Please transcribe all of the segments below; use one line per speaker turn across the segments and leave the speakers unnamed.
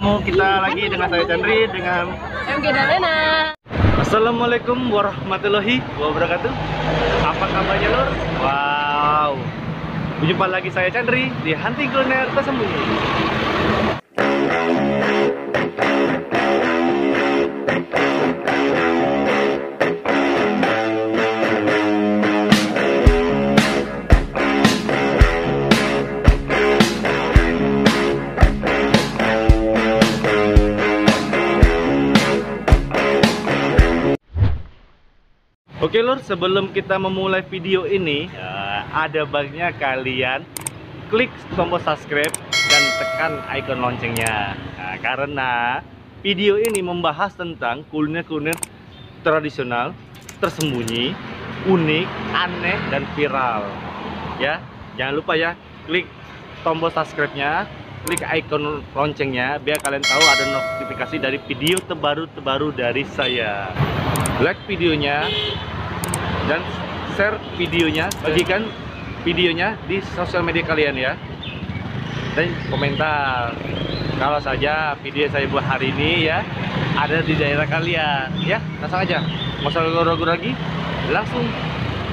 Kita lagi dengan saya Chandri dengan
MG dan Lena.
Assalamualaikum warahmatullahi wabarakatuh. Apa kabarnya lor? Wow. Berjumpa lagi saya Chandri di Hunting Kuliner Tersembunyi. Oke lor, sebelum kita memulai video ini, ada baiknya kalian klik tombol subscribe dan tekan icon loncengnya. Karena video ini membahas tentang kuliner-kuliner tradisional, tersembunyi, unik, aneh, dan viral. Ya, jangan lupa ya, klik tombol subscribe-nya, klik icon loncengnya, biar kalian tahu ada notifikasi dari video terbaru dari saya. Like videonya dan share videonya, bagikan videonya di sosial media kalian ya, dan komentar kalau saja video saya buat hari ini ya ada di daerah kalian ya. Langsung aja, nggak usah ragu-ragu lagi, langsung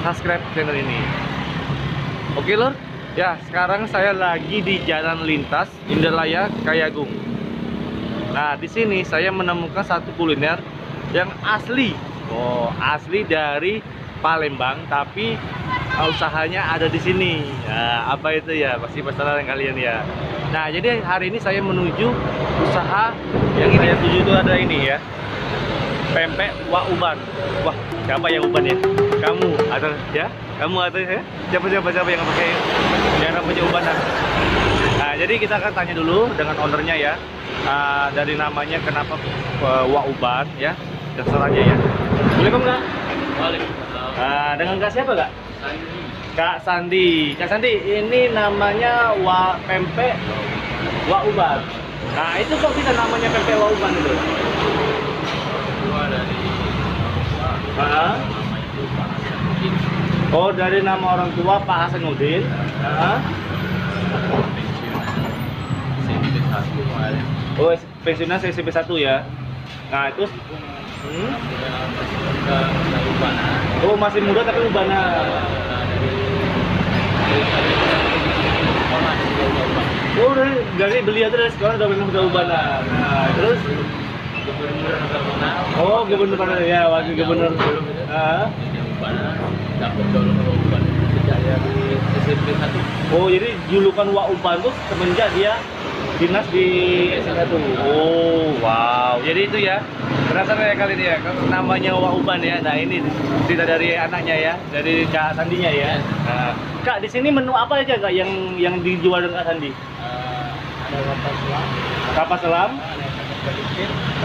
subscribe channel ini. Oke lor ya, sekarang saya lagi di Jalan Lintas Indralaya Kayagung. Nah, di sini saya menemukan satu kuliner yang asli. Asli dari Palembang, tapi usahanya ada di sini. Nah, apa itu ya? Pasti pesanan kalian ya. Nah, jadi hari ini saya menuju usaha yang ini. Saya tuju itu ada ini ya, pempek wak uban. Wah, siapa yang uban ya? Kamu atau ya? Kamu atau ya? Siapa yang pakai yang namanya ubanan? Nah, jadi kita akan tanya dulu dengan ownernya ya. Dari namanya kenapa wak uban ya? Dasarnya ya. Assalamualaikum Kak. Waalaikumsalam. Dengan Kak siapa Kak?
Sandi.
Kak Sandi. Kak Sandi, ini namanya pempek wak uban. Nah, itu kok bisa namanya pempek wak uban itu?
Dari
Oh, dari nama orang tua Pak Hasanuddin. Oh, pensiunnya SMP 1 ya. Nah, itu oh, masih muda tapi ubana. Oh, dari beliau tuh dari sekolah udah ubana. Nah, terus oh, gubernur mana ya, wakil gubernur. Oh, jadi julukan Wak Uban tuh semenjak dia dinas di S1. Oh, wow. Jadi itu ya. Penasaran ya kali ini ya, namanya Wak Uban ya. Nah, ini cerita dari anaknya ya, dari Kak Sandinya ya. Nah, Kak, di sini menu apa aja Kak yang dijual dengan Kak Sandi?
Ada
Kapas selam,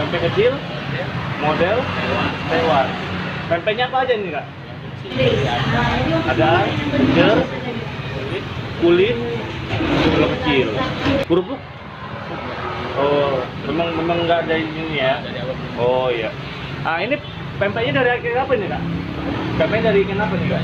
pempek kecil, model, tewan. Pempeknya apa aja nih Kak? Ada jer, kulit, gula kecil, kerupuk. Oh, memang nggak ada ini ya? Oh iya. Ah, ini pempeknya dari ikan apa nih Kak? Pempeknya dari ikan apa nih Kak?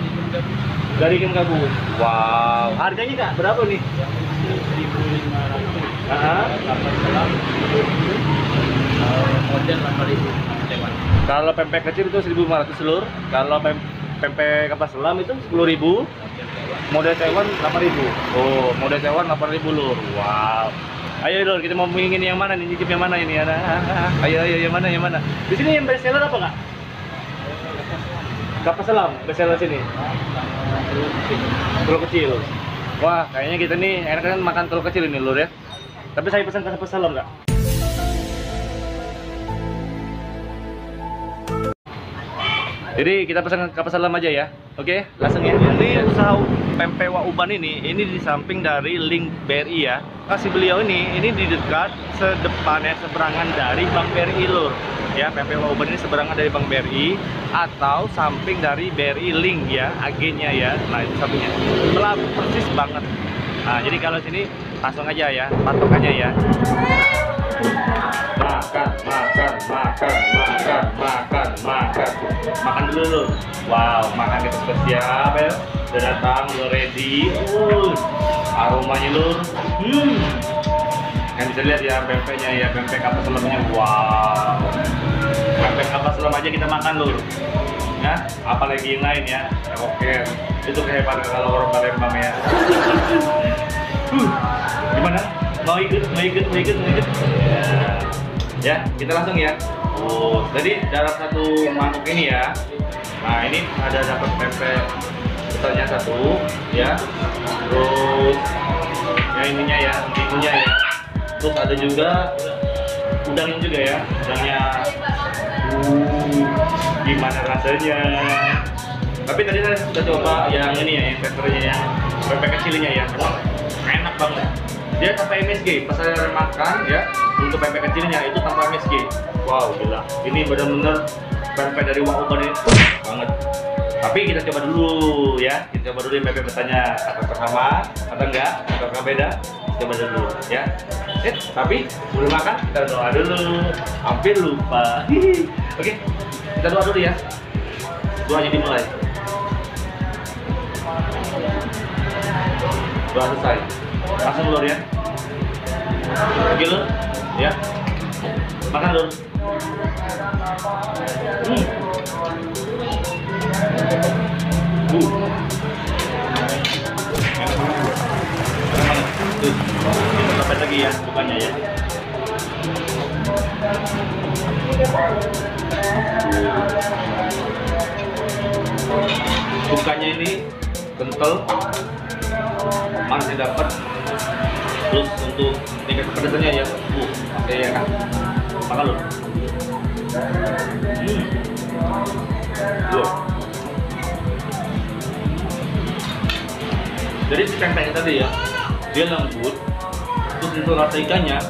Dari ikan gabus. Wow. Harganya Kak berapa nih?
1.500. Model 8.000.
Kalau pempek kecil itu 1.500 seluruh. Kalau pempek kapas selam itu 10.000. Model Taiwan 8.000. Oh, model Taiwan 8.000 lur. Wow. Ayo lur, kita mau ingin yang mana nih? Cicip yang mana ini? Ayo yang mana? Di sini yang best seller apa Kak? Kapas selam, best seller sini. Telur kecil. Wah, kayaknya kita nih enak kan makan telur kecil ini lur ya. Tapi saya pesan kapas selam Kak. Jadi kita pesan kapas selam aja ya. Oke, langsung ya. Jadi usaha pempek wak uban ini di samping dari link BRI ya. Kasih beliau ini di dekat seberangan dari Bank BRI lur. Ya, pempek wak uban ini seberangan dari Bank BRI atau samping dari BRI link ya, agennya ya. Nah, itu sampingnya. Sebelah persis banget. Nah, jadi kalau sini langsung aja ya, patokannya ya. Makan dulu lur. Wow, makan kita sudah siap ya. Sudah datang, udah ready. Aromanya lur. Kalian bisa lihat ya pempeknya ya, pempek kapal selamnya. Wow, pempek kapal selam aja kita makan lur. Ya, apalagi yang lain ya. Oke, itu kehebatan kalau orang Palembang ya. Gimana? Mau ikut? Ya, kita langsung ya. Oh, jadi dalam satu mangkuk ini ya. Nah, ini ada dapat pempek besarnya satu, ya. Terus yang ininya ya, itunya ya. Terus ada juga udangnya juga ya, udangnya. Gimana rasanya? Tapi tadi saya sudah coba yang ini ya, yang peppernya ya, pempek kecilnya ya, enak banget. Dia tanpa MSG, pas saya makan ya, untuk pempek kecilnya itu tanpa MSG. Wow, gila. Ini benar-benar pempek dari Wak Uban ini banget. Tapi kita coba dulu ya, kita coba dulu yang pempek besarnya, apakah sama atau enggak, apakah beda? Coba dulu ya. Tapi sebelum makan kita doa dulu. Hampir lupa. Oke, kita doa dulu ya. Doanya dimulai. Doa selesai. Langsung lur ya. Oke lur, ya. Makan lur. Tuh, kita tapet lagi ya, bukannya ya. Bukanya ini kental, masih dapat. Terus untuk tingkat kepedasannya ya, oke ya kan. Makan loh. Jadi si pempeknya tadi ya, dia lembut. Terus untuk rasa ikannya,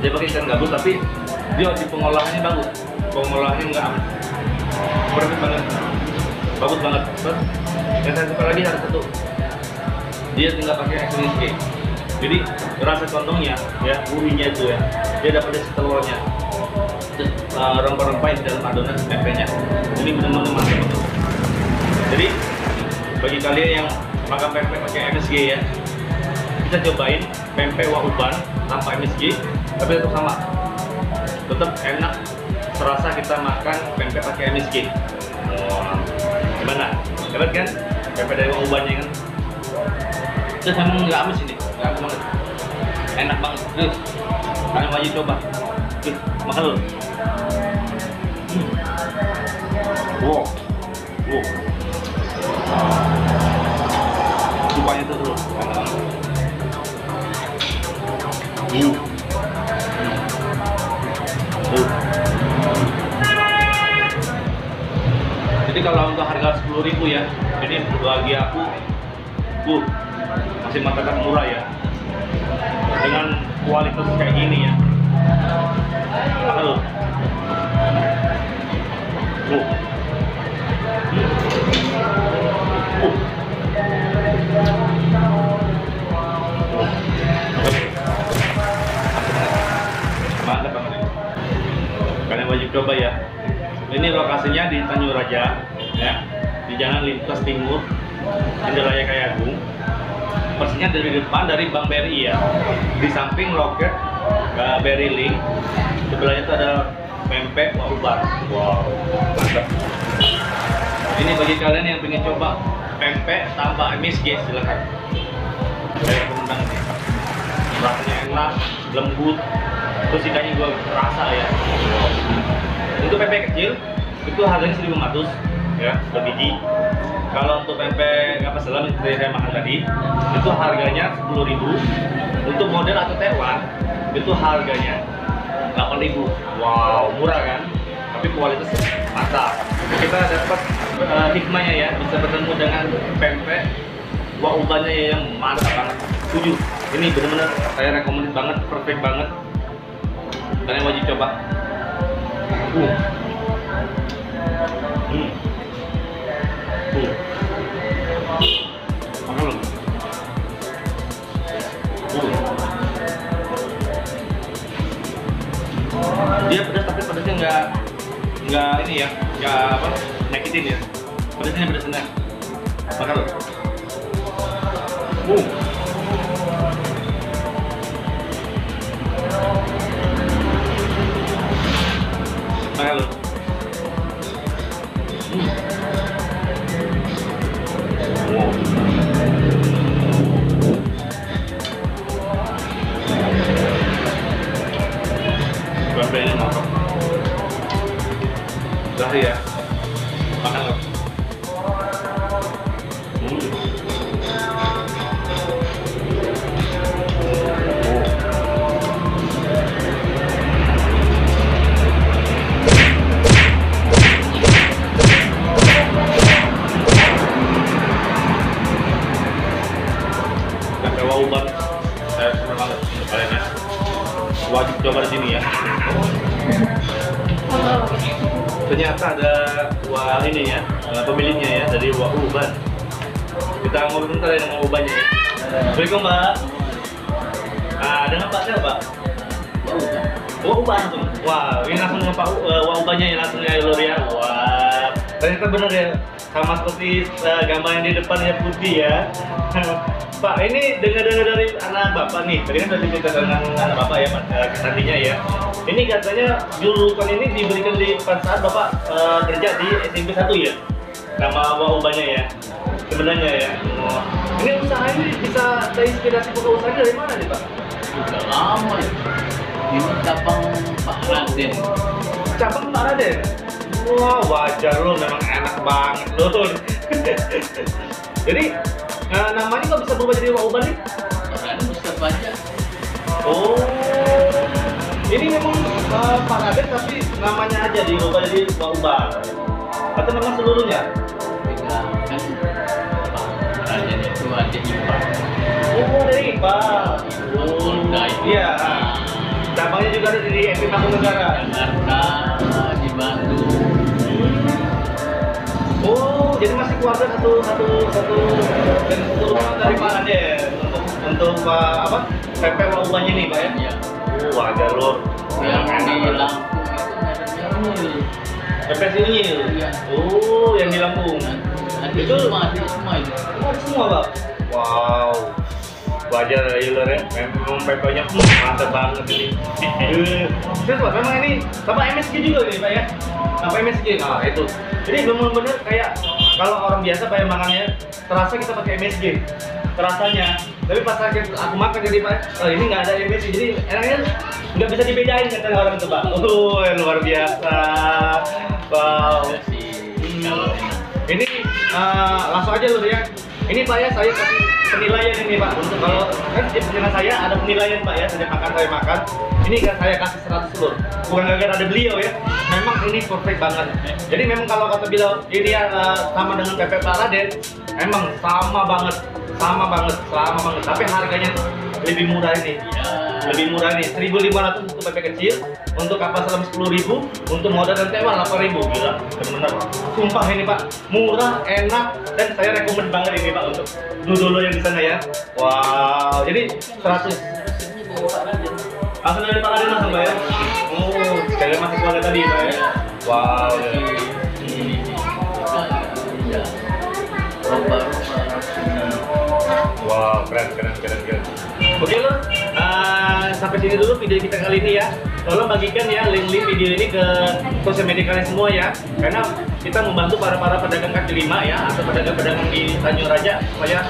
dia pakai ikan gabus tapi dia di pengolahannya bagus. Pengolahannya nggak amat, perfect banget, bagus banget. Terus yang saya suka lagi ada satu, dia tinggal pakai MSG. Jadi rasa kontongnya ya, gurihnya itu ya, dia dapat dari telurnya. Terus rempah-rempah di dalam adonan pempeknya, ini benar-benar mantap betul. Jadi bagi kalian yang makan pempek pakai MSG ya, bisa cobain pempek Wak Uban tanpa MSG, tapi tetap sama, tetap enak, serasa kita makan pempek pakai MSG. Gimana? Keren kan? Pempek dari Wak Ubannya kan? Terus memang nggak amis ini, nggak amis banget, enak banget. Terus kalian wajib coba. Makan dulu. Wow. Supaya itu dulu. Jadi kalau untuk harga 10.000 ya, jadi bagi aku masih mantap murah ya, dengan kualitas kayak gini ya. Halo. Mantap banget ini. Kalian wajib coba ya. Ini lokasinya di Tanjung Raja ya, di Jalan Lintas Timur, Indralaya Kayagung. Persisnya dari depan dari Bank BRI ya, di samping loket BRI Link. Sebelahnya itu ada pempek Wak Uban. Wow, mantap. Ini bagi kalian yang ingin coba pempek tanpa MSG, silakan. Saya rekomendasi nih. Rasanya enak, lembut, terus ikannya juga rasa ya. Untuk pempek kecil itu harganya 1.500 ya per biji. Kalau untuk pempek kapal selam yang saya makan tadi itu harganya 10.000. Untuk model atau tewan itu harganya 8.000. Wow, murah kan? Tapi kualitas mantap. Kita dapat hikmahnya ya, bisa bertemu dengan pempek Wak Ubannya yang mantap banget. Setuju. Ini benar-benar saya rekomendasi banget, perfect banget. Kalian wajib coba. Dia pedas tapi pedasnya nggak ini ya, nggak apa, nyakitin ya. Pedasnya pedasnya. Makan loh. ini ngorok. Udah ya. Makan loh. Uban saya suka banget untuk kalian ya, wajib coba di sini ya. Ternyata ada wah ini ya, pemiliknya ya, dari Wah Uban. Kita ngobrol bentar ya dengan ubannya ya. Assalamualaikum Mbak. Dengan Pak siapa Pak? Wah Uban tuh. Wah, ini langsung dengan Pak Wah Ubannya ya, langsung ya lur ya. Wah, ternyata benar ya, sama seperti gambar yang di depan ya, putih ya. Pak, ini dengar-dengar dari anak Bapak nih, tadi kan sudah cerita dengan anak Bapak ya, Pak, kesantinya ya. Ini katanya julukan ini diberikan di pada saat Bapak kerja di SMP 1 ya? Nama Wah Ubannya ya, sebenarnya ya. Oh. Ini usaha ini bisa terinspirasi buka usaha dari mana nih Pak?
Sudah lama ya. Ini cabang Pak Raden.
Cabang Pak Raden? Wah, wajar loh, memang enak banget loh. Jadi, namanya kok bisa berubah jadi Wah Uban nih?
Orang bisa baca.
Oh, ini memang Pak Raden tapi namanya aja diubah jadi Wah Uban. Atau memang seluruhnya?
Tidak, kan Pak Raden itu ada IPA.
Oh, dari IPA.
Polda itu.
Iya. Cabangnya juga ada di SMP Mangkunegara.
Jakarta, di Bandung.
Oh, jadi masih keluarga satu dan satu rumah dari Pak Raden untuk apa? PP Wah Ubannya nih Pak ya?
Iya.
Wajar loh.
Yang di Lampung itu merahnya
PP Sinyil.
Iya.
Oh, yang di Lampung.
Ada
Itu
semua itu.
Oh, semua Pak. Wow. Wajar ya lor ya. Memang PP-nya mantap banget ini. Terus Pak, memang ini Bapak MSG juga nih Pak ya? Apa MSG? Nah, itu. Jadi benar-benar kayak kalau orang biasa pakai makannya terasa kita pakai MSG terasanya, tapi pas aku makan jadi Pak, oh, ini nggak ada MSG, jadi enaknya nggak bisa dibedain kata orang itu Pak. Oh, luar biasa. Wow.
Kalau
Ini langsung aja lur ya. Ini Pak ya, saya kasih penilaian ini Pak. Untuk kalau kan di penilaian saya ada penilaian Pak ya, saya makan. Ini kan saya kasih 100 lur. Bukan gara-gara ada beliau ya. Memang ini perfect banget. Jadi memang kalau kata beliau ini ya sama dengan PP Pak Raden, memang sama banget. Tapi harganya lebih murah ini. Lebih murah nih, 1.500 untuk PP kecil, untuk kapal selam 10.000, untuk modal dan tewan 8.000. Gila, benar-benar. Sumpah ini Pak, murah, enak, dan saya rekomend banget ini Pak untuk dulu yang di sana ya. Wow, jadi 100. Langsung dari Pak Raden langsung Pak ya. Oh, sekalian masih keluarga tadi Pak ya. Wow. Wow, keren. Oke lor, sampai sini dulu video kita kali ini ya. Tolong bagikan ya link-link video ini ke sosial media kalian semua ya. Karena kita membantu para pedagang kaki lima ya, atau pedagang-pedagang di Tanjung Raja supaya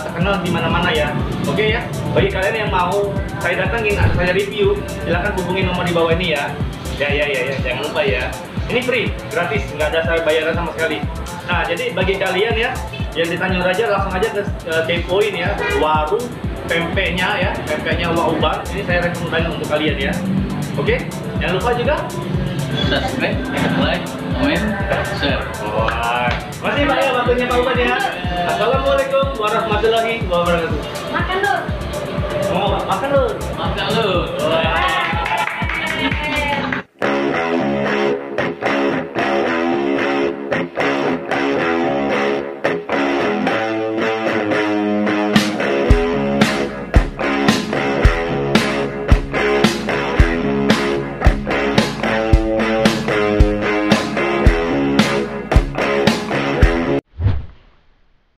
terkenal di mana-mana ya. Oke ya. Bagi kalian yang mau saya datangin atau saya review, silahkan hubungi nomor di bawah ini ya. Ya, jangan lupa ya. Ini free, gratis, nggak ada saya bayaran sama sekali. Nah, jadi bagi kalian ya yang di Tanjung Raja langsung aja ke kepoin ya, warung pempeknya ya, pempeknya Wah Uban. Ini saya rekomendasi untuk kalian ya. Oke, jangan lupa juga
subscribe, like, comment, share.
Wah, masih Pak ya waktunya Pak Uban ya. Assalamualaikum warahmatullahi wabarakatuh.
Makan